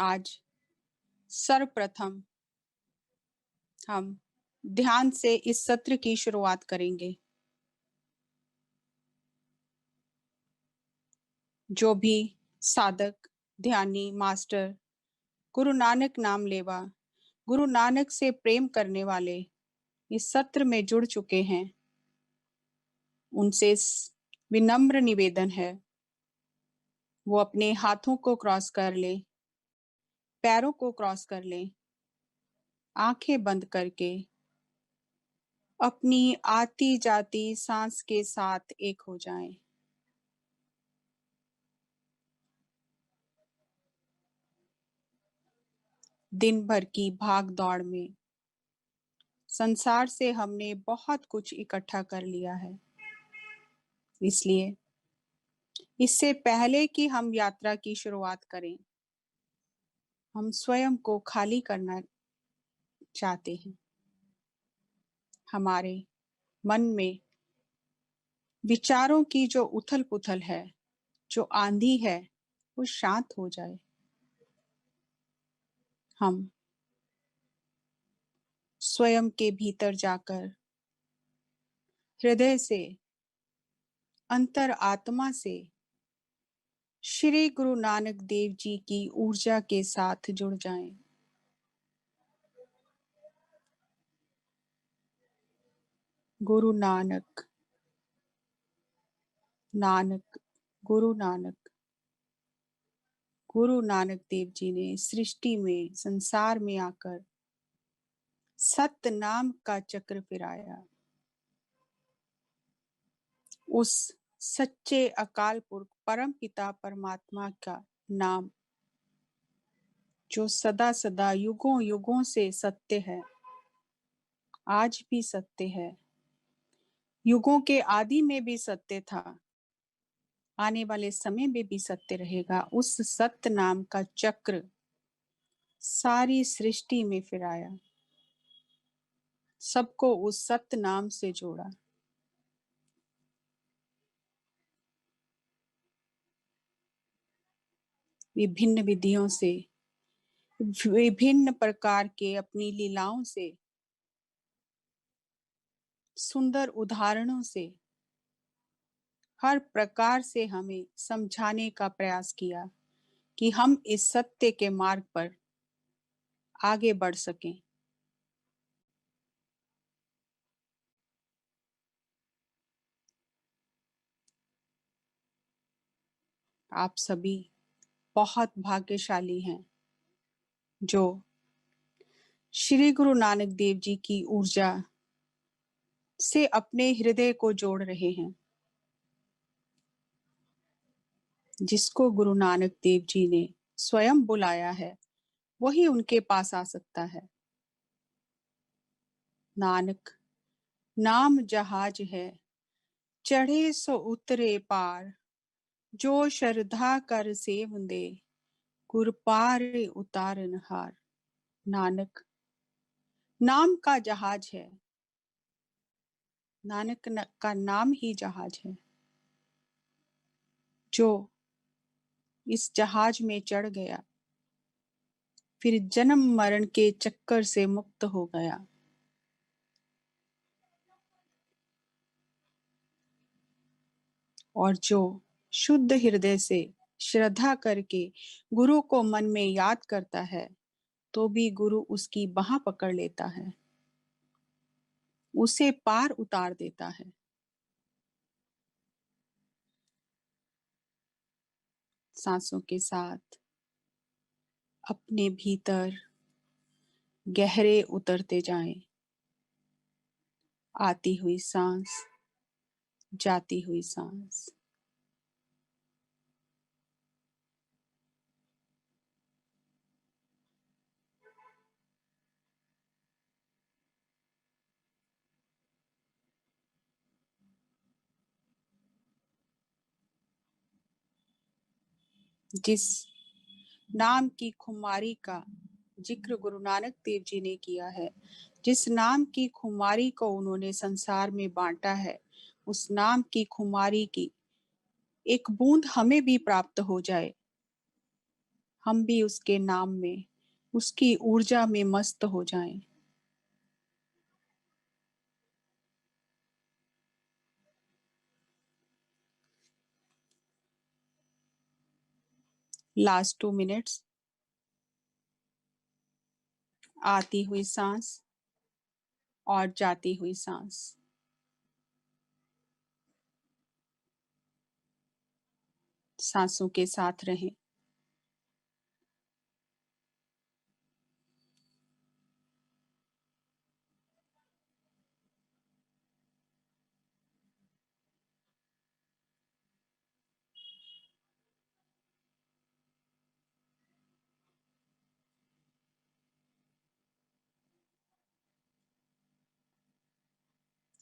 आज सर्वप्रथम हम ध्यान से इस सत्र की शुरुआत करेंगे। जो भी साधक, ध्यानी, मास्टर, गुरु नानक नाम लेवा, गुरु नानक से प्रेम करने वाले इस सत्र में जुड़ चुके हैं, उनसे विनम्र निवेदन है वो अपने हाथों को क्रॉस कर लें, पैरों को क्रॉस कर लें, आंखें बंद करके अपनी आती जाती सांस के साथ एक हो जाएं। दिन भर की भाग दौड़ में संसार से हमने बहुत कुछ इकट्ठा कर लिया है, इसलिए इससे पहले कि हम यात्रा की शुरुआत करें, हम स्वयं को खाली करना चाहते हैं। हमारे मन में विचारों की जो उथल पुथल है, जो आंधी है, वो शांत हो जाए। हम स्वयं के भीतर जाकर हृदय से, अंतर आत्मा से श्री गुरु नानक देव जी की ऊर्जा के साथ जुड़ जाएं। गुरु नानक, नानक, गुरु नानक। गुरु नानक देव जी ने सृष्टि में, संसार में आकर सत्य नाम का चक्र फिराया। उस सच्चे अकाल पुरख परम पिता परमात्मा का नाम जो सदा सदा युगों युगों से सत्य है, आज भी सत्य है, युगों के आदि में भी सत्य था, आने वाले समय में भी सत्य रहेगा। उस सत्य नाम का चक्र सारी सृष्टि में फिराया, सबको उस सत्य नाम से जोड़ा। विभिन्न विधियों से, विभिन्न प्रकार के अपनी लीलाओं से, सुंदर उदाहरणों से, हर प्रकार से हमें समझाने का प्रयास किया कि हम इस सत्य के मार्ग पर आगे बढ़ सकें। आप सभी बहुत भाग्यशाली हैं जो श्री गुरु नानक देव जी की ऊर्जा से अपने हृदय को जोड़ रहे हैं। जिसको गुरु नानक देव जी ने स्वयं बुलाया है, वही उनके पास आ सकता है। नानक नाम जहाज है, चढ़े सो उतरे पार, जो श्रद्धा कर सेवंदे, गुर पार उतारन हार। नानक नाम का जहाज है, नानक का नाम ही जहाज है। जो इस जहाज में चढ़ गया, फिर जन्म मरण के चक्कर से मुक्त हो गया। और जो शुद्ध हृदय से श्रद्धा करके गुरु को मन में याद करता है, तो भी गुरु उसकी बाह पकड़ लेता है, उसे पार उतार देता है। सांसों के साथ अपने भीतर गहरे उतरते जाएं। आती हुई सांस, जाती हुई सांस। जिस नाम की खुमारी का जिक्र गुरु नानक देव जी ने किया है, जिस नाम की खुमारी को उन्होंने संसार में बांटा है, उस नाम की खुमारी की एक बूंद हमें भी प्राप्त हो जाए, हम भी उसके नाम में, उसकी ऊर्जा में मस्त हो जाएं। Last 2 minutes. आती हुई सांस और जाती हुई सांस। सांसों के साथ रहें।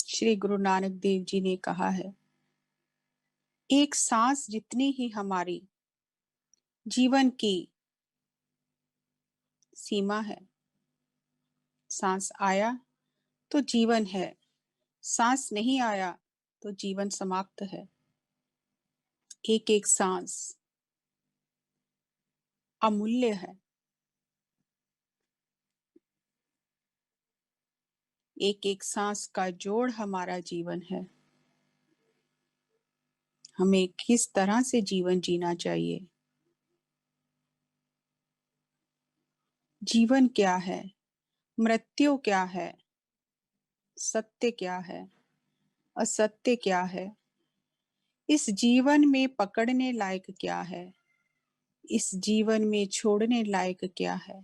श्री गुरु नानक देव जी ने कहा है, एक सांस जितनी ही हमारी जीवन की सीमा है। सांस आया तो जीवन है, सांस नहीं आया तो जीवन समाप्त है। एक एक सांस अमूल्य है। एक एक सांस का जोड़ हमारा जीवन है। हमें किस तरह से जीवन जीना चाहिए? जीवन क्या है? मृत्यु क्या है? सत्य क्या है? असत्य क्या है? इस जीवन में पकड़ने लायक क्या है? इस जीवन में छोड़ने लायक क्या है?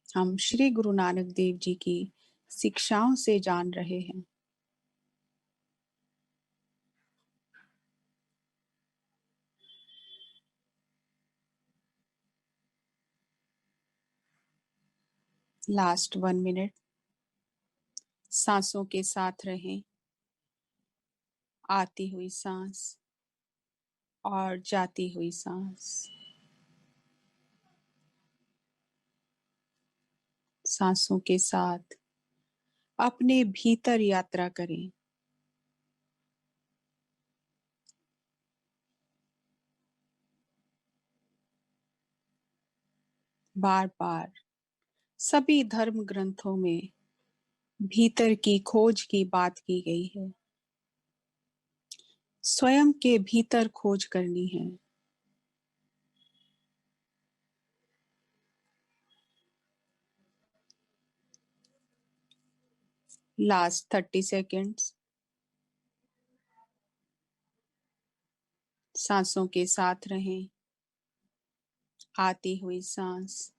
हम श्री गुरु नानक देव जी की शिक्षाओं से जान रहे हैं। Last 1 minute. सांसों के साथ रहें। आती हुई सांस और जाती हुई सांस। सांसों के साथ अपने भीतर यात्रा करें। बार बार सभी धर्म ग्रंथों में भीतर की खोज की बात की गई है। स्वयं के भीतर खोज करनी है। Last 30 seconds. सांसों के साथ रहें। आती हुई सांस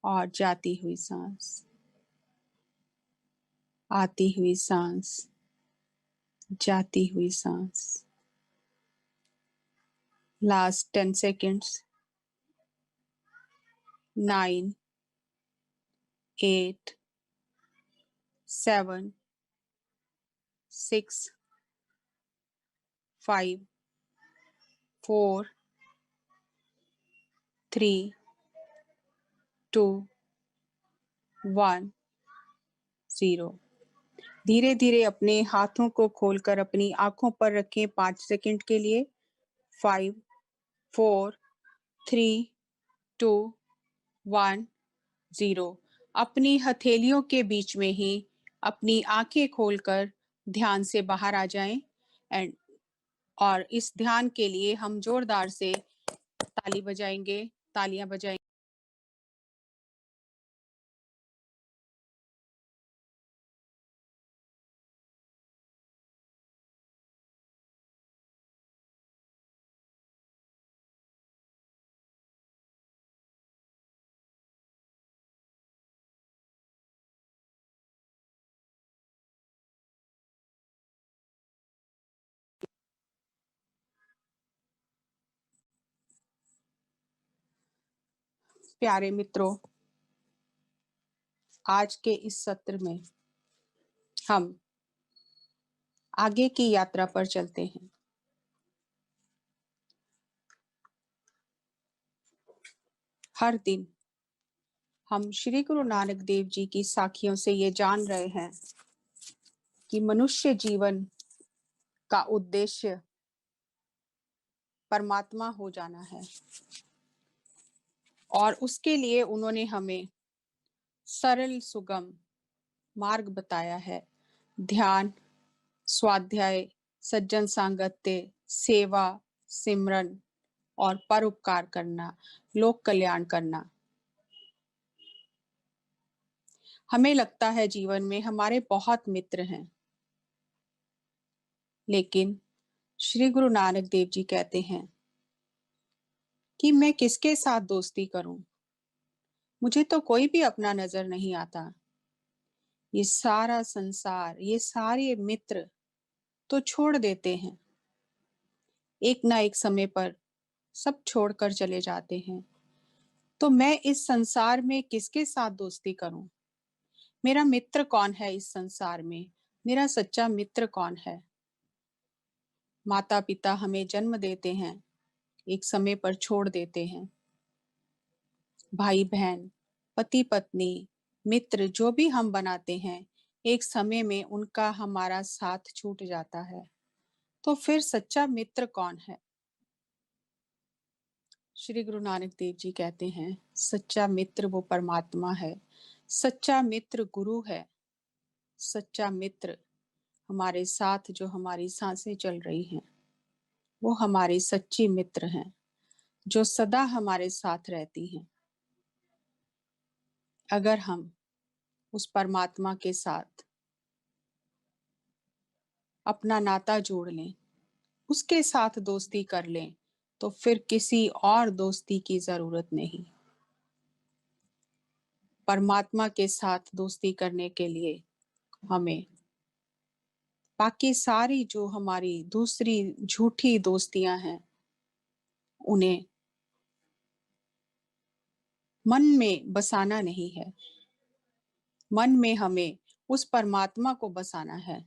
और जाती हुई सांस। आती हुई सांस, जाती हुई सांस। Last 10 seconds. 9, 8, 7, 6, 5, 4, 3, 2, 1, 0। धीरे धीरे अपने हाथों को खोलकर अपनी आंखों पर रखें 5 सेकंड के लिए। 5, 4, 3, 2, 1, 0। अपनी हथेलियों के बीच में ही अपनी आंखें खोलकर ध्यान से बाहर आ जाएं। एंड और इस ध्यान के लिए हम जोरदार से ताली बजाएंगे, तालियां बजाएंगे। प्यारे मित्रों, आज के इस सत्र में हम आगे की यात्रा पर चलते हैं। हर दिन हम श्री गुरु नानक देव जी की साखियों से ये जान रहे हैं कि मनुष्य जीवन का उद्देश्य परमात्मा हो जाना है। और उसके लिए उन्होंने हमें सरल सुगम मार्ग बताया है। ध्यान, स्वाध्याय, सज्जन सांगत्य, सेवा, सिमरन और परोपकार करना, लोक कल्याण करना। हमें लगता है जीवन में हमारे बहुत मित्र हैं, लेकिन श्री गुरु नानक देव जी कहते हैं कि मैं किसके साथ दोस्ती करूं, मुझे तो कोई भी अपना नजर नहीं आता। ये सारा संसार, ये सारे मित्र तो छोड़ देते हैं, एक ना एक समय पर सब छोड़कर चले जाते हैं। तो मैं इस संसार में किसके साथ दोस्ती करूं? मेरा मित्र कौन है इस संसार में? मेरा सच्चा मित्र कौन है? माता पिता हमें जन्म देते हैं, एक समय पर छोड़ देते हैं। भाई बहन, पति पत्नी, मित्र जो भी हम बनाते हैं, एक समय में उनका हमारा साथ छूट जाता है। तो फिर सच्चा मित्र कौन है? श्री गुरु नानक देव जी कहते हैं, सच्चा मित्र वो परमात्मा है, सच्चा मित्र गुरु है, सच्चा मित्र हमारे साथ जो हमारी सांसें चल रही हैं, वो हमारी सच्ची मित्र हैं, जो सदा हमारे साथ रहती हैं। अगर हम उस परमात्मा के साथ अपना नाता जोड़ लें, उसके साथ दोस्ती कर लें, तो फिर किसी और दोस्ती की जरूरत नहीं। परमात्मा के साथ दोस्ती करने के लिए हमें बाकी सारी जो हमारी दूसरी झूठी दोस्तियां हैं, उन्हें मन में बसाना नहीं है। मन में हमें उस परमात्मा को बसाना है,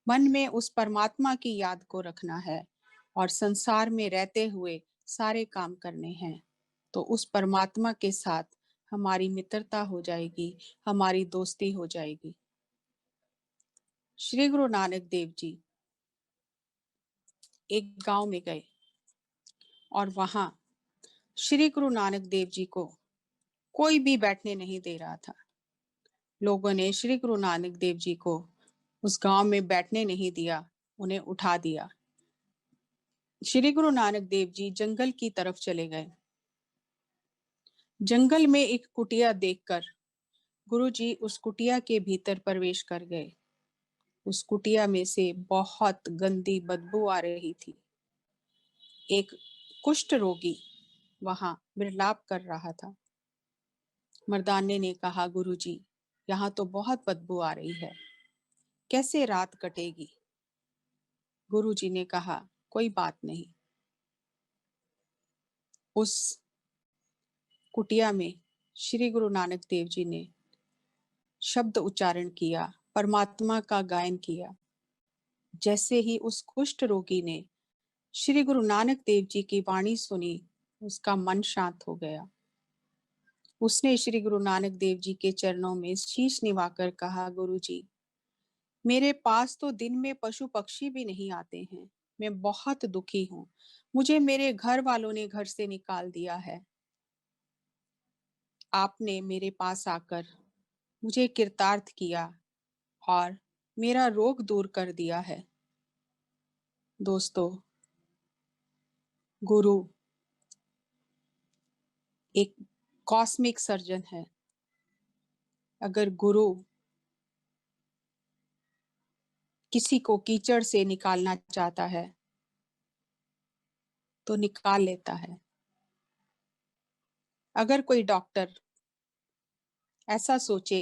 मन में उस परमात्मा की याद को रखना है और संसार में रहते हुए सारे काम करने हैं। तो उस परमात्मा के साथ हमारी मित्रता हो जाएगी, हमारी दोस्ती हो जाएगी। श्री गुरु नानक देव जी एक गांव में गए और वहां श्री गुरु नानक देव जी को कोई भी बैठने नहीं दे रहा था। लोगों ने श्री गुरु नानक देव जी को उस गांव में बैठने नहीं दिया, उन्हें उठा दिया। श्री गुरु नानक देव जी जंगल की तरफ चले गए। जंगल में एक कुटिया देखकर गुरु जी उस कुटिया के भीतर प्रवेश कर गए। उस कुटिया में से बहुत गंदी बदबू आ रही थी। एक कुष्ठ रोगी वहां विलाप कर रहा था। मर्दाने ने कहा, गुरु जी, यहाँ तो बहुत बदबू आ रही है, कैसे रात कटेगी? गुरु जी ने कहा, कोई बात नहीं। उस कुटिया में श्री गुरु नानक देव जी ने शब्द उच्चारण किया, परमात्मा का गायन किया। जैसे ही उस कुष्ठ रोगी ने श्री गुरु नानक देव जी की वाणी सुनी, उसका मन शांत हो गया। उसने श्री गुरु नानक देव जी के चरणों में शीश निवाकर कहा, गुरु जी, मेरे पास तो दिन में पशु पक्षी भी नहीं आते हैं, मैं बहुत दुखी हूँ, मुझे मेरे घर वालों ने घर से निकाल दिया है। आपने मेरे पास आकर मुझे कृतार्थ किया और मेरा रोग दूर कर दिया है। दोस्तों, गुरु एक कॉस्मिक सर्जन है। अगर गुरु किसी को कीचड़ से निकालना चाहता है तो निकाल लेता है। अगर कोई डॉक्टर ऐसा सोचे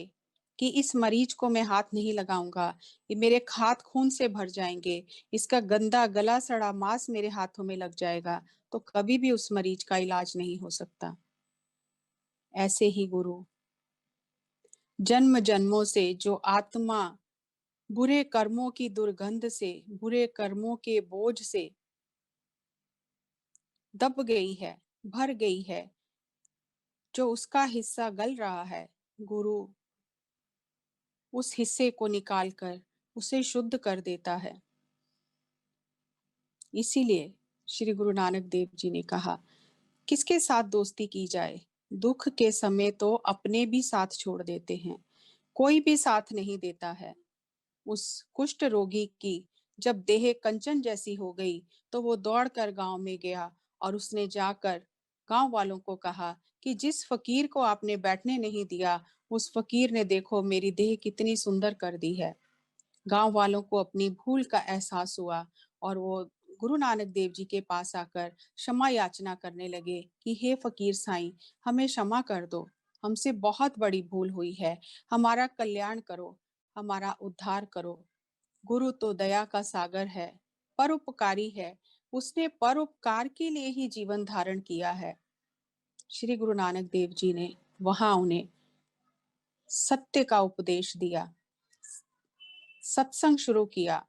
कि इस मरीज को मैं हाथ नहीं लगाऊंगा, ये मेरे हाथ खून से भर जाएंगे, इसका गंदा गला सड़ा मांस मेरे हाथों में लग जाएगा, तो कभी भी उस मरीज का इलाज नहीं हो सकता। ऐसे ही गुरु जन्म जन्मों से जो आत्मा बुरे कर्मों की दुर्गंध से, बुरे कर्मों के बोझ से दब गई है, भर गई है, जो उसका हिस्सा गल रहा है, गुरु उस हिस्से को निकालकर उसे शुद्ध कर देता है। इसीलिए श्री गुरु नानक देव जी ने कहा, किसके साथ दोस्ती की जाए? दुख के समय तो अपने भी साथ छोड़ देते हैं, कोई भी साथ नहीं देता है। उस कुष्ठ रोगी की जब देह कंचन जैसी हो गई तो वो दौड़कर गांव में गया और उसने जाकर गांव वालों को कहा कि जिस फकीर को आपने बैठने नहीं दिया, उस फकीर ने देखो मेरी देह कितनी सुंदर कर दी है। गांव वालों को अपनी भूल का एहसास हुआ और वो गुरु नानक देव जी के पास आकर क्षमा याचना करने लगे कि हे फकीर साईं, हमें क्षमा कर दो, हमसे बहुत बड़ी भूल हुई है, हमारा कल्याण करो, हमारा उद्धार करो। गुरु तो दया का सागर है, परोपकारी है, उसने परोपकार के लिए ही जीवन धारण किया है। श्री गुरु नानक देव जी ने वहां उन्हें सत्य का उपदेश दिया, सत्संग शुरू किया।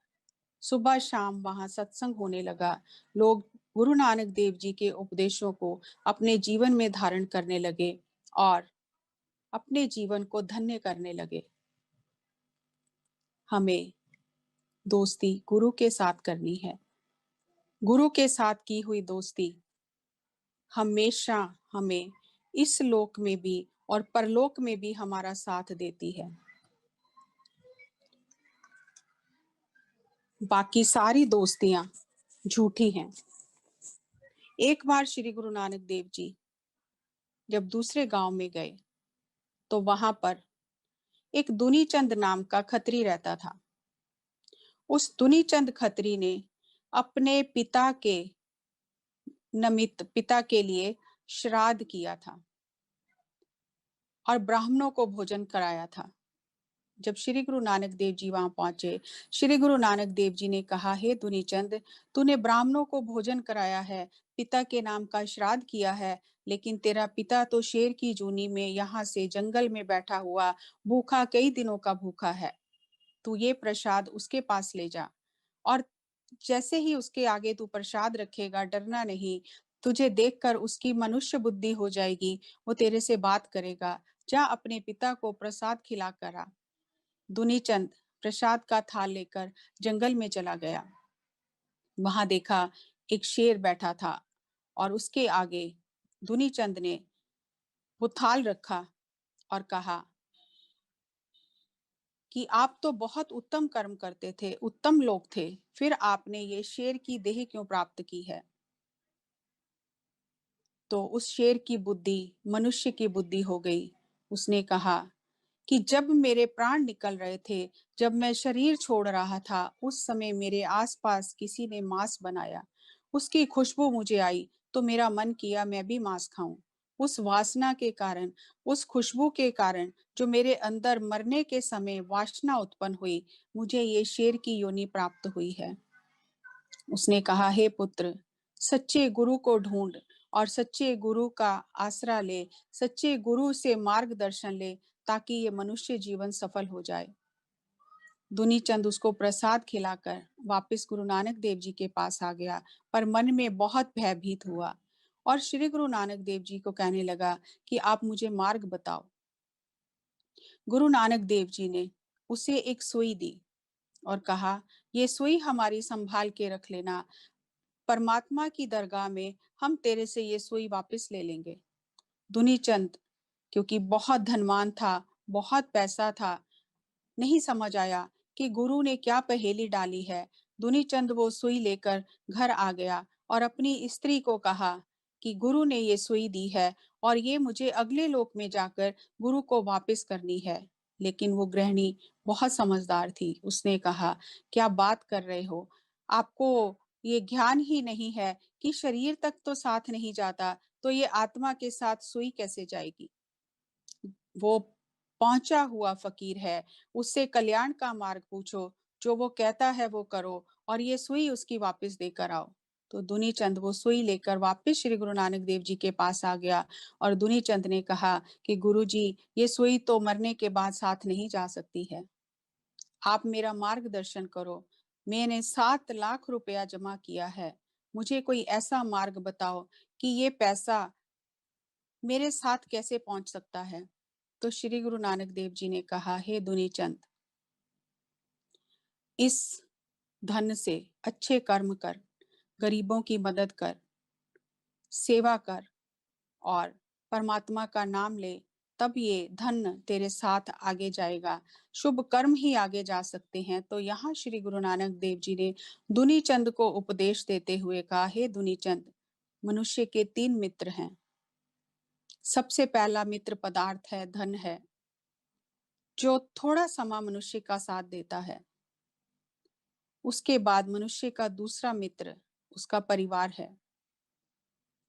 सुबह शाम वहां सत्संग होने लगा। लोग गुरु नानक देव जी के उपदेशों को अपने जीवन में धारण करने लगे और अपने जीवन को धन्य करने लगे। हमें दोस्ती गुरु के साथ करनी है। गुरु के साथ की हुई दोस्ती हमेशा हमें इस लोक में भी और परलोक में भी हमारा साथ देती है। बाकी सारी दोस्तियां झूठी हैं। एक बार श्री गुरु नानक देव जी जब दूसरे गांव में गए तो वहां पर एक दुनीचंद नाम का खत्री रहता था। उस दुनीचंद खत्री ने अपने पिता के निमित्त, पिता के लिए श्राद्ध किया था और ब्राह्मणों को भोजन कराया था। जब श्री गुरु नानक देव जी वहां पहुंचे, श्री गुरु नानक देव जी ने कहा, हे दुनीचंद, तूने ब्राह्मणों को भोजन कराया है, पिता के नाम का श्राद्ध किया है, लेकिन तेरा पिता तो शेर की जूनी में यहाँ से जंगल में बैठा हुआ भूखा, कई दिनों का भूखा है। तू ये प्रसाद उसके पास ले जा और जैसे ही उसके आगे तू प्रसाद रखेगा, डरना नहीं, तुझे देखकर उसकी मनुष्य बुद्धि हो जाएगी, वो तेरे से बात करेगा। जा अपने पिता को प्रसाद खिला कर आ। दुनीचंद प्रसाद का थाल लेकर जंगल में चला गया। वहां देखा एक शेर बैठा था और उसके आगे दुनीचंद ने वो थाल रखा और कहा कि आप तो बहुत उत्तम कर्म करते थे, उत्तम लोग थे, फिर आपने ये शेर की देह क्यों प्राप्त की है? तो उस शेर की बुद्धि मनुष्य की बुद्धि हो गई। उसने कहा कि जब मेरे प्राण निकल रहे थे, जब मैं शरीर छोड़ रहा था, उस समय मेरे आसपास किसी ने मांस बनाया, उसकी खुशबू मुझे आई तो मेरा मन किया मैं भी मांस खाऊं। उस वासना के कारण, उस खुशबू के कारण जो मेरे अंदर मरने के समय वासना उत्पन्न हुई, मुझे ये शेर की योनि प्राप्त हुई है। उसने कहा, हे पुत्र, सच्चे गुरु को ढूंढ और सच्चे गुरु का आसरा ले, सच्चे गुरु से मार्गदर्शन ले, ताकि ये मनुष्य जीवन सफल हो जाए। दुनीचंद उसको प्रसाद खिलाकर वापस गुरु नानक देव जी के पास आ गया, पर मन में बहुत भयभीत हुआ और श्री गुरु नानक देव जी को कहने लगा कि आप मुझे मार्ग बताओ। गुरु नानक देव जी ने उसे एक सुई दी और कहा, ये सुई हमारी संभाल के रख लेना, परमात्मा की दरगाह में हम तेरे से ये सुई वापस ले लेंगे। दुनीचंद क्योंकि बहुत धनवान था, बहुत पैसा था, नहीं समझ आया कि गुरु ने क्या पहेली डाली है। दुनीचंद वो सुई लेकर घर आ गया और अपनी स्त्री को कहा कि गुरु ने ये सुई दी है और ये मुझे अगले लोक में जाकर गुरु को वापस करनी है। लेकिन वो गृहिणी बहुत समझदार थी। उसने कहा, क्या बात कर रहे हो? आपको ये ज्ञान ही नहीं है कि शरीर तक तो साथ नहीं जाता, तो ये आत्मा के साथ सुई कैसे जाएगी? वो पहुंचा हुआ फकीर है, उससे कल्याण का मार्ग पूछो, जो वो कहता है वो करो और ये सुई उसकी वापस देकर आओ। तो दुनीचंद वो सुई लेकर वापस श्री गुरु नानक देव जी के पास आ गया और दुनीचंद ने कहा कि गुरु जी, ये सुई तो मरने के बाद साथ नहीं जा सकती है, आप मेरा मार्गदर्शन करो। मैंने 7 लाख रुपया जमा किया है, मुझे कोई ऐसा मार्ग बताओ कि ये पैसा मेरे साथ कैसे पहुंच सकता है। तो श्री गुरु नानक देव जी ने कहा, हे दुनीचंद, इस धन से अच्छे कर्म कर, गरीबों की मदद कर, सेवा कर और परमात्मा का नाम ले, तब ये धन तेरे साथ आगे जाएगा। शुभ कर्म ही आगे जा सकते हैं। तो यहाँ श्री गुरु नानक देव जी ने दुनी चंद को उपदेश देते हुए कहा, हे दुनी चंद, मनुष्य के 3 मित्र हैं। सबसे पहला मित्र पदार्थ है, धन है, जो थोड़ा समय मनुष्य का साथ देता है। उसके बाद मनुष्य का दूसरा मित्र उसका परिवार है।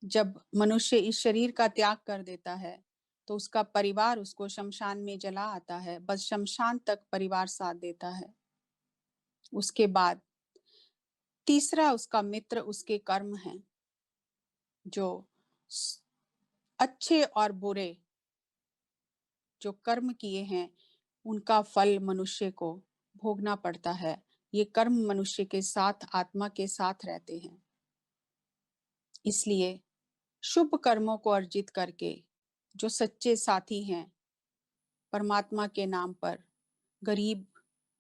जब मनुष्य इस शरीर का त्याग कर देता है तो उसका परिवार उसको शमशान में जला आता है, बस शमशान तक परिवार साथ देता है। उसके बाद तीसरा उसका मित्र उसके कर्म हैं, जो अच्छे और बुरे जो कर्म किए हैं उनका फल मनुष्य को भोगना पड़ता है। ये कर्म मनुष्य के साथ, आत्मा के साथ रहते हैं। इसलिए शुभ कर्मों को अर्जित करके जो सच्चे साथी हैं, परमात्मा के नाम पर गरीब,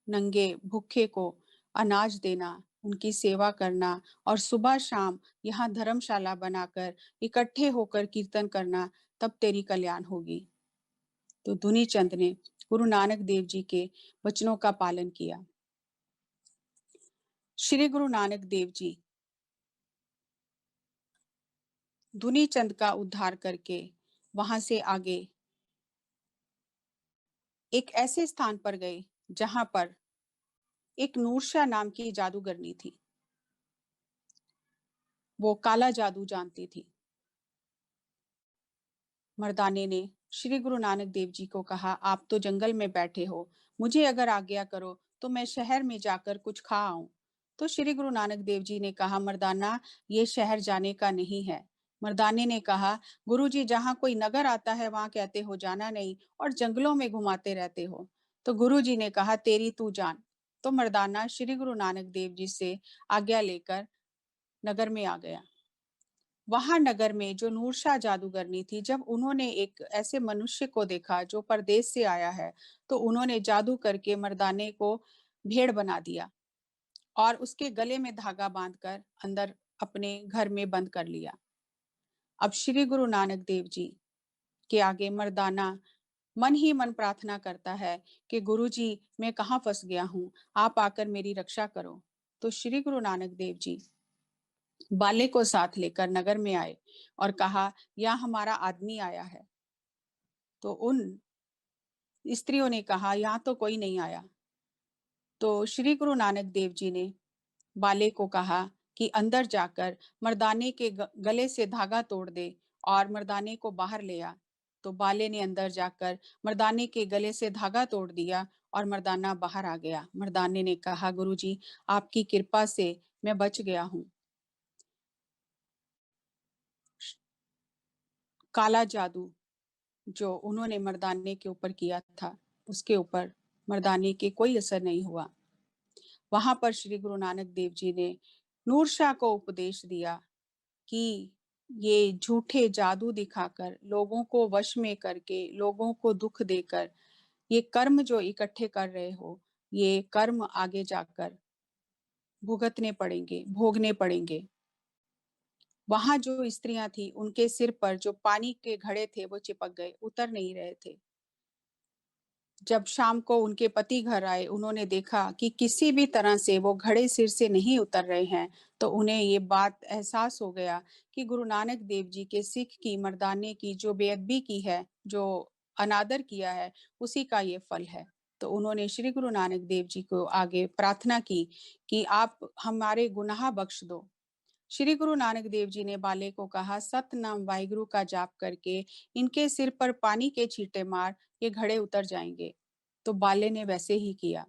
नंगे, भूखे को अनाज देना, उनकी सेवा करना और सुबह शाम यहाँ धर्मशाला बनाकर इकट्ठे होकर कीर्तन करना, तब तेरी कल्याण होगी। तो दुनी चंद ने गुरु नानक देव जी के वचनों का पालन किया। श्री गुरु नानक देव जी दुनी चंद का उद्धार करके वहां से आगे एक ऐसे स्थान पर गए जहां पर एक नूरशाह नाम की जादूगरनी थी। वो काला जादू जानती थी। मर्दाने ने श्री गुरु नानक देव जी को कहा, आप तो जंगल में बैठे हो, मुझे अगर आज्ञा करो तो मैं शहर में जाकर कुछ खा आऊं। तो श्री गुरु नानक देव जी ने कहा, मर्दाना, ये शहर जाने का नहीं है। मर्दाने ने कहा, गुरुजी, जहां कोई नगर आता है वहां कहते हो जाना नहीं और जंगलों में घुमाते रहते हो। तो गुरुजी ने कहा, तेरी तू जान। तो मर्दाना श्री गुरु नानक देव जी से आज्ञा लेकर नगर में आ गया। वहां नगर में जो नूरशाह जादूगरनी थी, जब उन्होंने एक ऐसे मनुष्य को देखा जो परदेश से आया है, तो उन्होंने जादू करके मर्दाने को भेड़ बना दिया और उसके गले में धागा बांधकर अंदर अपने घर में बंद कर लिया। अब श्री गुरु नानक देव जी के आगे मर्दाना मन ही मन प्रार्थना करता है कि गुरु जी, मैं कहाँ फंस गया हूँ, आप आकर मेरी रक्षा करो। तो श्री गुरु नानक देव जी बाले को साथ लेकर नगर में आए और कहा, यहाँ हमारा आदमी आया है। तो उन स्त्रियों ने कहा, यहाँ तो कोई नहीं आया। तो श्री गुरु नानक देव जी ने बाले को कहा कि अंदर जाकर मर्दाने के गले से धागा तोड़ दे और मर्दाने को बाहर ले आ। तो बाले ने अंदर जाकर मर्दाने के गले से धागा तोड़ दिया और मर्दाना बाहर आ गया। मर्दाने ने कहा, गुरुजी, आपकी कृपा से मैं बच गया हूँ। काला जादू जो उन्होंने मर्दाने के ऊपर किया था, उसके ऊपर मर्दाने के कोई असर नहीं हुआ। वहां पर श्री गुरु नानक देव जी ने नूरशाह को उपदेश दिया कि ये झूठे जादू दिखाकर, लोगों को वश में करके, लोगों को दुख देकर ये कर्म जो इकट्ठे कर रहे हो, ये कर्म आगे जाकर भुगतने पड़ेंगे, भोगने पड़ेंगे। वहां जो स्त्रियां थी, उनके सिर पर जो पानी के घड़े थे वो चिपक गए, उतर नहीं रहे थे। जब शाम को उनके पति घर आए, उन्होंने देखा कि किसी भी तरह से वो घड़े सिर से नहीं उतर रहे हैं। तो उन्हें ये बात एहसास हो गया कि गुरु नानक देव जी के सिख की, मर्दाने की जो बेअदबी की है, जो अनादर किया है, उसी का ये फल है। तो उन्होंने श्री गुरु नानक देव जी को आगे प्रार्थना की कि आप हमारे गुनाह बख्श दो। श्री गुरु नानक देव जी ने बाले को कहा, सतनाम वाहिगुरु का जाप करके इनके सिर पर पानी के छींटे मार, ये घड़े उतर जाएंगे। तो बाले ने वैसे ही किया।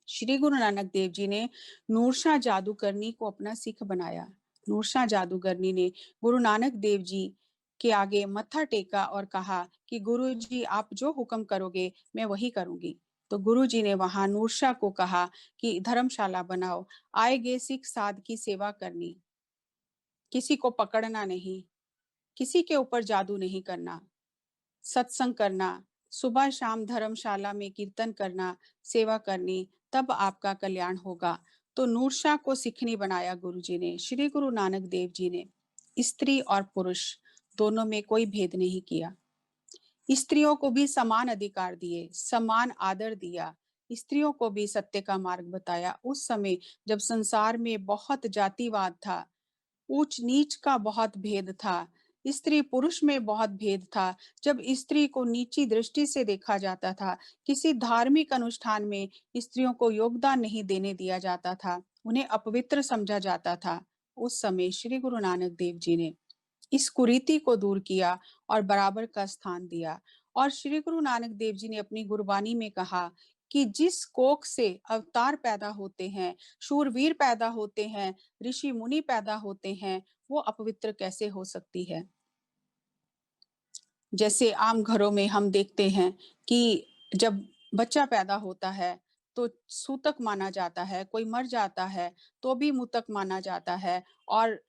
श्री गुरु नानक देव जी ने नूरशाह जादूगरनी को अपना सिख बनाया। नूरशाह जादूगरनी ने गुरु नानक देव जी के आगे मत्था टेका और कहा कि गुरु जी, आप जो हुक्म करोगे मैं वही करूंगी। तो गुरु जी ने वहां नूरशाह को कहा कि धर्मशाला बनाओ, आएगे सिख साध की सेवा करनी, किसी को पकड़ना नहीं, किसी के ऊपर जादू नहीं करना, सत्संग करना, सुबह शाम धर्मशाला में कीर्तन करना, सेवा करनी, तब आपका कल्याण होगा। तो नूरशाह को सिखनी बनाया गुरुजी ने। श्री गुरु नानक देव जी ने स्त्री और पुरुष दोनों में कोई भेद नहीं किया। स्त्रियों को भी समान अधिकार दिए, समान आदर दिया। स्त्रियों को भी सत्य का मार्ग बताया। उस समय जब संसार में बहुत जातिवाद था, ऊंच नीच का बहुत भेद था, स्त्री पुरुष में बहुत भेद था, जब स्त्री को नीची दृष्टि से देखा जाता था, किसी धार्मिक अनुष्ठान में स्त्रियों को योगदान नहीं देने दिया जाता था, उन्हें अपवित्र समझा जाता था, उस समय श्री गुरु नानक देव जी ने इस कुरीति को दूर किया और बराबर का स्थान दिया। और श्री गुरु नानक देव जी ने अपनी गुरबानी में कहा कि जिस कोख से अवतार पैदा होते हैं, शूरवीर पैदा होते हैं, ऋषि मुनि पैदा होते हैं, वो अपवित्र कैसे हो सकती है। जैसे आम घरों में हम देखते हैं कि जब बच्चा पैदा होता है तो सूतक माना जाता है, कोई मर जाता है तो भी मुतक माना जाता है, और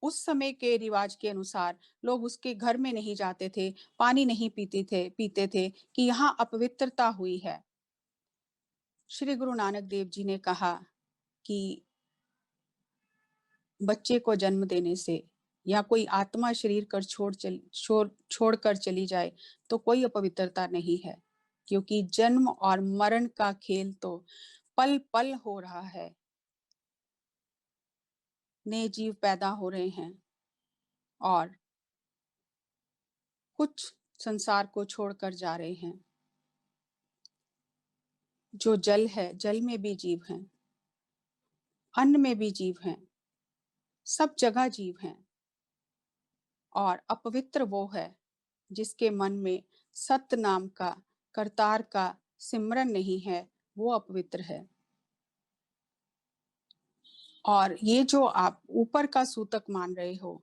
उस समय के रिवाज के अनुसार लोग उसके घर में नहीं जाते थे, पानी नहीं पीते थे कि यहाँ अपवित्रता हुई है। श्री गुरु नानक देव जी ने कहा कि बच्चे को जन्म देने से या कोई आत्मा शरीर कर छोड़कर चली जाए तो कोई अपवित्रता नहीं है, क्योंकि जन्म और मरण का खेल तो पल पल हो रहा है। नए जीव पैदा हो रहे हैं और कुछ संसार को छोड़कर जा रहे हैं। जो जल है, जल में भी जीव हैं, अन्न में भी जीव हैं, सब जगह जीव हैं। और अपवित्र वो है जिसके मन में सत्य नाम का, करतार का सिमरन नहीं है, वो अपवित्र है। और ये जो आप ऊपर का सूतक मान रहे हो,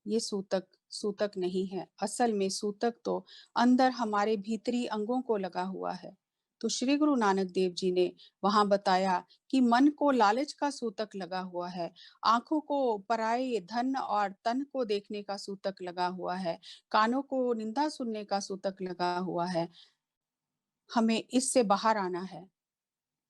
ये सूतक सूतक नहीं है। असल में सूतक तो अंदर हमारे भीतरी अंगों को लगा हुआ है। तो श्री गुरु नानक देव जी ने वहां बताया कि मन को लालच का सूतक लगा हुआ है, आंखों को पराये धन और तन को देखने का सूतक लगा हुआ है, कानों को निंदा सुनने का सूतक लगा हुआ है। हमें इससे बाहर आना है।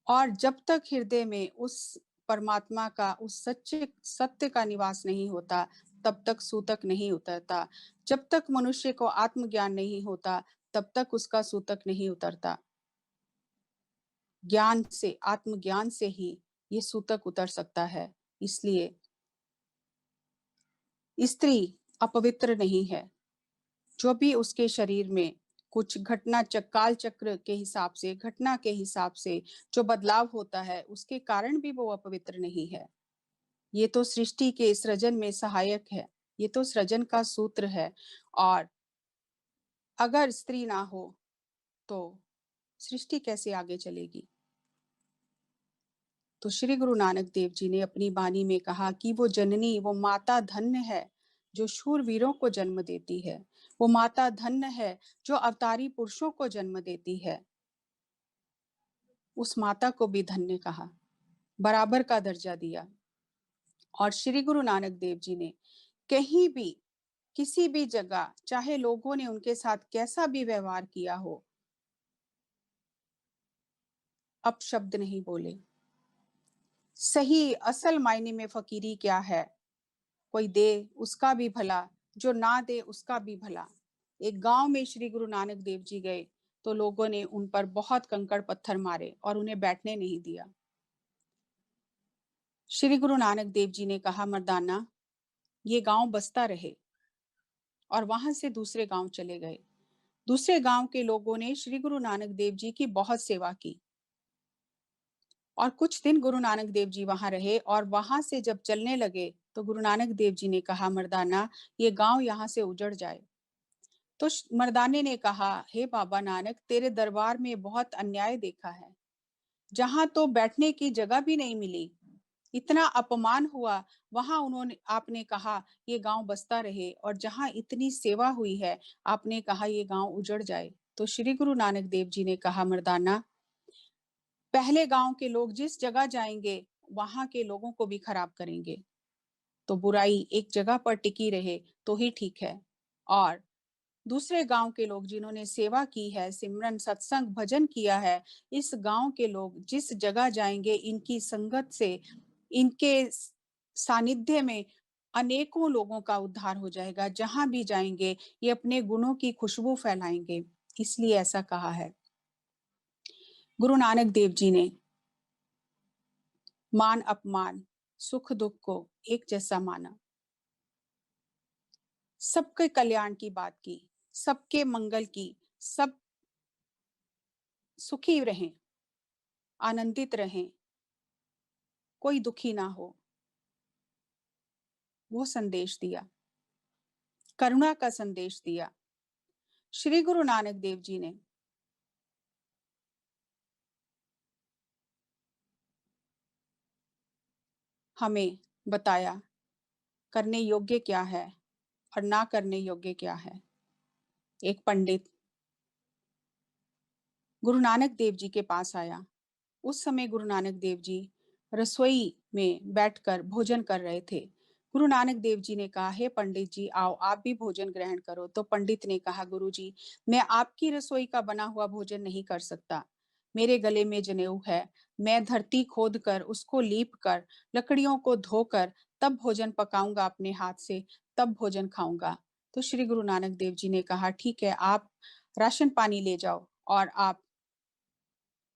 और जब तक हृदय में उस परमात्मा का, उस सच्चे सत्य का निवास नहीं होता, तब तक सूतक नहीं उतरता। जब तक मनुष्य को आत्मज्ञान नहीं होता, तब तक उसका सूतक नहीं उतरता। ज्ञान से, आत्मज्ञान से ही ये सूतक उतर सकता है। इसलिए स्त्री अपवित्र नहीं है। जो भी उसके शरीर में कुछ घटना काल चक्र के हिसाब से, घटना के हिसाब से जो बदलाव होता है, उसके कारण भी वो अपवित्र नहीं है। ये तो सृष्टि के सृजन में सहायक है, ये तो सृजन का सूत्र है। और अगर स्त्री ना हो तो सृष्टि कैसे आगे चलेगी। तो श्री गुरु नानक देव जी ने अपनी वाणी में कहा कि वो जननी, वो माता धन्य है जो शूरवीरों को जन्म देती है। वो माता धन्य है जो अवतारी पुरुषों को जन्म देती है। उस माता को भी धन्य कहा, बराबर का दर्जा दिया। और श्री गुरु नानक देव जी ने कहीं भी, किसी भी जगह, चाहे लोगों ने उनके साथ कैसा भी व्यवहार किया हो, अपशब्द नहीं बोले। सही असल मायने में फकीरी क्या है, कोई दे उसका भी भला, जो ना दे उसका भी भला। एक गांव में श्री गुरु नानक देव जी गए तो लोगों ने उन पर बहुत कंकड़ पत्थर मारे और उन्हें बैठने नहीं दिया। श्री गुरु नानक देव जी ने कहा, मर्दाना ये गांव बसता रहे। और वहां से दूसरे गांव चले गए। दूसरे गांव के लोगों ने श्री गुरु नानक देव जी की बहुत सेवा की और कुछ दिन गुरु नानक देव जी वहां रहे। और वहां से जब चलने लगे तो गुरु नानक देव जी ने कहा, मर्दाना ये गांव यहाँ से उजड़ जाए। तो मर्दाने ने कहा, हे बाबा नानक, तेरे दरबार में बहुत अन्याय देखा है। जहां तो बैठने की जगह भी नहीं मिली, इतना अपमान हुआ, वहां आपने कहा ये गांव बसता रहे, और जहां इतनी सेवा हुई है आपने कहा ये गांव उजड़ जाए। तो श्री गुरु नानक देव जी ने कहा, मर्दाना पहले गांव के लोग जिस जगह जाएंगे वहां के लोगों को भी खराब करेंगे, तो बुराई एक जगह पर टिकी रहे तो ही ठीक है। और दूसरे गांव के लोग जिन्होंने सेवा की है, सिमरन, सत्संग, भजन किया है, इस गांव के लोग जिस जगह जाएंगे, इनकी संगत से, इनके सानिध्य में अनेकों लोगों का उद्धार हो जाएगा। जहां भी जाएंगे ये अपने गुणों की खुशबू फैलाएंगे। इसलिए ऐसा कहा है। गुरु नानक देव जी ने मान अपमान, सुख दुख को एक जैसा माना, सबके कल्याण की बात की, सबके मंगल की, सब सुखी रहें, आनंदित रहें, कोई दुखी ना हो, वो संदेश दिया, करुणा का संदेश दिया। श्री गुरु नानक देव जी ने हमें बताया करने योग्य क्या है और ना करने योग्य क्या है। एक पंडित गुरु नानक देव जी के पास आया। उस समय गुरु नानक देव जी रसोई में बैठकर भोजन कर रहे थे। गुरु नानक देव जी ने कहा, हे पंडित जी, आओ आप भी भोजन ग्रहण करो। तो पंडित ने कहा, गुरु जी, मैं आपकी रसोई का बना हुआ भोजन नहीं कर सकता। मेरे गले में जनेऊ है। मैं धरती खोद कर, उसको लीप कर, लकड़ियों को धोकर तब भोजन पकाऊंगा अपने हाथ से, तब भोजन खाऊंगा। तो श्री गुरु नानक देव जी ने कहा, ठीक है, आप राशन पानी ले जाओ और आप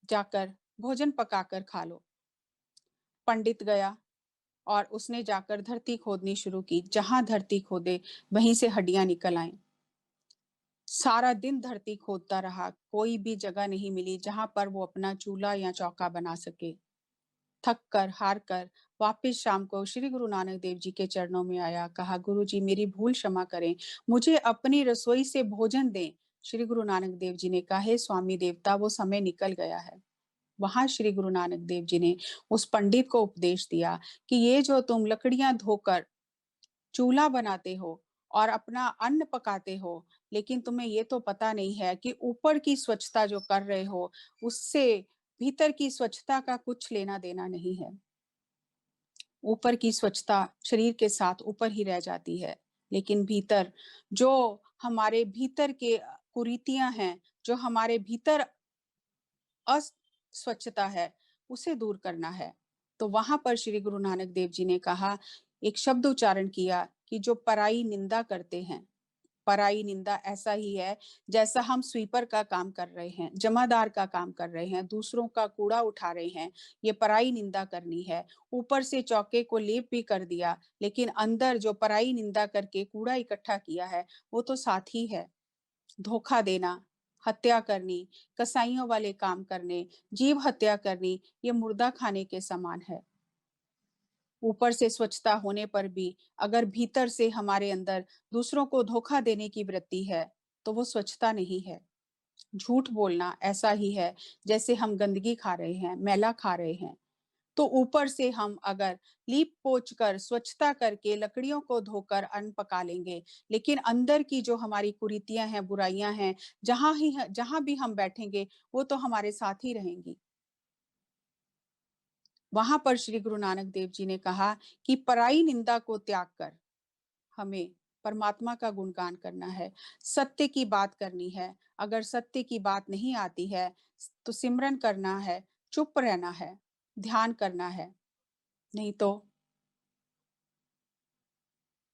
जाकर भोजन पकाकर खा लो। पंडित गया और उसने जाकर धरती खोदनी शुरू की। जहां धरती खोदे वहीं से हड्डियां निकल आईं। सारा दिन धरती खोदता रहा, कोई भी जगह नहीं मिली जहां पर वो अपना चूल्हा या चौका बना सके। थक कर, हार कर वापिस शाम को श्री गुरु नानक देव जी के चरणों में आया। कहा, गुरु जी, मेरी भूल क्षमा करें, मुझे अपनी रसोई से भोजन दें। श्री गुरु नानक देव जी ने कहा, हे स्वामी देवता, वो समय निकल गया है। वहां श्री गुरु नानक देव जी ने उस पंडित को उपदेश दिया कि ये जो तुम लकड़ियां धोकर चूल्हा बनाते हो और अपना अन्न पकाते हो, लेकिन तुम्हें ये तो पता नहीं है कि ऊपर की स्वच्छता जो कर रहे हो, उससे भीतर की स्वच्छता का कुछ लेना देना नहीं है। ऊपर की स्वच्छता शरीर के साथ ऊपर ही रह जाती है, लेकिन भीतर जो हमारे भीतर के कुरीतियां हैं, जो हमारे भीतर अस्वच्छता है, उसे दूर करना है। तो वहां पर श्री गुरु नानक देव जी ने कहा, एक शब्द उच्चारण किया कि जो पराई निंदा करते हैं, पराई निंदा ऐसा ही है जैसा हम स्वीपर का काम कर रहे हैं, जमादार का काम कर रहे हैं, दूसरों का कूड़ा उठा रहे हैं, ये पराई निंदा करनी है। ऊपर से चौके को लेप भी कर दिया, लेकिन अंदर जो पराई निंदा करके कूड़ा इकट्ठा किया है, वो तो साथ ही है। धोखा देना, हत्या करनी, कसाईयों वाले काम करने, जीव हत्या करनी, ये मुर्दा खाने के समान है। ऊपर से स्वच्छता होने पर भी अगर भीतर से हमारे अंदर दूसरों को धोखा देने की वृत्ति है, तो वो स्वच्छता नहीं है। झूठ बोलना ऐसा ही है जैसे हम गंदगी खा रहे हैं, मैला खा रहे हैं। तो ऊपर से हम अगर लीप पोछ कर, स्वच्छता करके, लकड़ियों को धोकर अन्न पका लेंगे, लेकिन अंदर की जो हमारी कुरीतियां हैं, बुराइयां हैं, जहां भी हम बैठेंगे, वो तो हमारे साथ ही रहेंगी। वहां पर श्री गुरु नानक देव जी ने कहा कि पराई निंदा को त्याग कर हमें परमात्मा का गुणगान करना है, सत्य की बात करनी है। अगर सत्य की बात नहीं आती है तो सिमरन करना है, चुप रहना है, ध्यान करना है, नहीं तो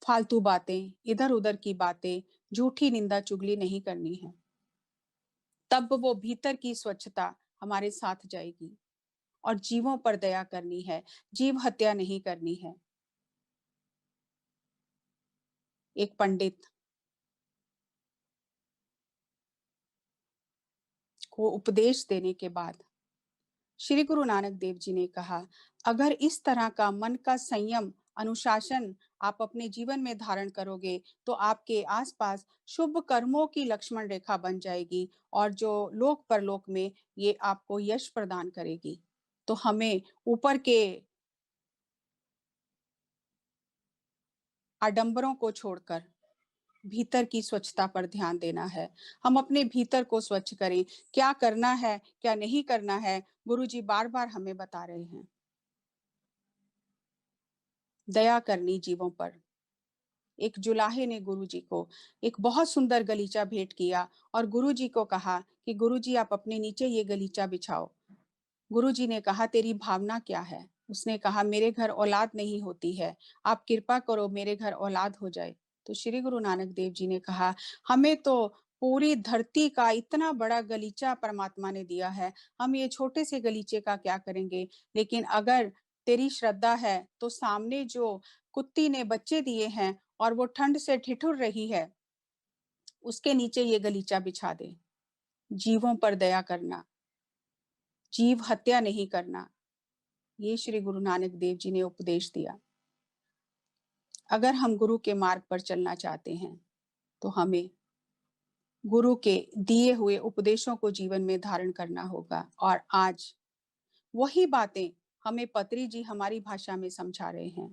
फालतू बातें, इधर उधर की बातें, झूठी निंदा चुगली नहीं करनी है। तब वो भीतर की स्वच्छता हमारे साथ जाएगी। और जीवों पर दया करनी है, जीव हत्या नहीं करनी है। एक पंडित को उपदेश देने के बाद श्री गुरु नानक देव जी ने कहा, अगर इस तरह का मन का संयम, अनुशासन आप अपने जीवन में धारण करोगे, तो आपके आसपास शुभ कर्मों की लक्ष्मण रेखा बन जाएगी और जो लोक परलोक में ये आपको यश प्रदान करेगी। तो हमें ऊपर के आडंबरों को छोड़कर भीतर की स्वच्छता पर ध्यान देना है। हम अपने भीतर को स्वच्छ करें। क्या करना है, क्या नहीं करना है, गुरु जी बार बार हमें बता रहे हैं। दया करनी जीवों पर, एक जुलाहे ने गुरुजी को एक बहुत सुंदर गलीचा भेंट किया और गुरुजी को कहा कि गुरुजी आप अपने नीचे ये गलीचा बिछाओ। गुरुजी ने कहा तेरी भावना क्या है? उसने कहा मेरे घर औलाद नहीं होती है, आप कृपा करो मेरे घर औलाद हो जाए। तो श्री गुरु नानक देव जी ने कहा हमें तो पूरी धरती का इतना बड़ा गलीचा परमात्मा ने दिया है, हम ये छोटे से गलीचे का क्या करेंगे? लेकिन अगर तेरी श्रद्धा है तो सामने जो कुत्ती ने बच्चे दिए हैं और वो ठंड से ठिठुर रही है, उसके नीचे ये गलीचा बिछा दे। जीवों पर दया करना, जीव हत्या नहीं करना, ये श्री गुरु नानक देव जी ने उपदेश दिया। अगर हम गुरु के मार्ग पर चलना चाहते हैं तो हमें गुरु के दिए हुए उपदेशों को जीवन में धारण करना होगा। और आज वही बातें हमें पत्री जी हमारी भाषा में समझा रहे हैं।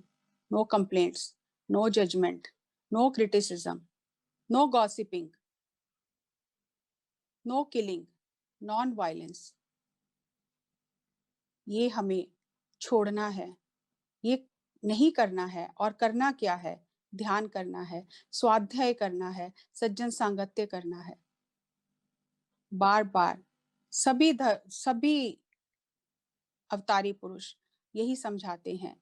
No complaints, no judgement, no criticism, no gossiping, no killing, non violence, ये हमें छोड़ना है, ये नहीं करना है। और करना क्या है? ध्यान करना है, स्वाध्याय करना है, सज्जन सांगत्य करना है। बार बार सभी अवतारी पुरुष यही समझाते हैं।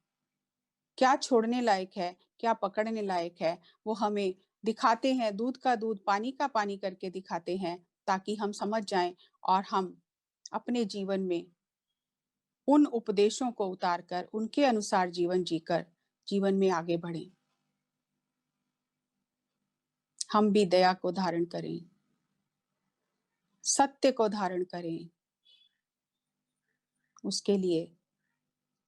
क्या छोड़ने लायक है, क्या पकड़ने लायक है, वो हमें दिखाते हैं, दूध का दूध पानी का पानी करके दिखाते हैं, ताकि हम समझ जाएं और हम अपने जीवन में उन उपदेशों को उतारकर उनके अनुसार जीवन जीकर जीवन में आगे बढ़ें। हम भी दया को धारण करें, सत्य को धारण करें। उसके लिए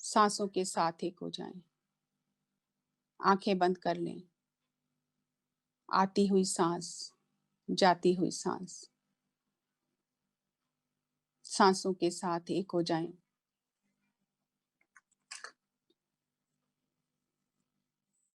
सांसों के साथ एक हो जाएं, आंखें बंद कर लें। आती हुई सांस, जाती हुई सांस, सांसों के साथ एक हो जाएं।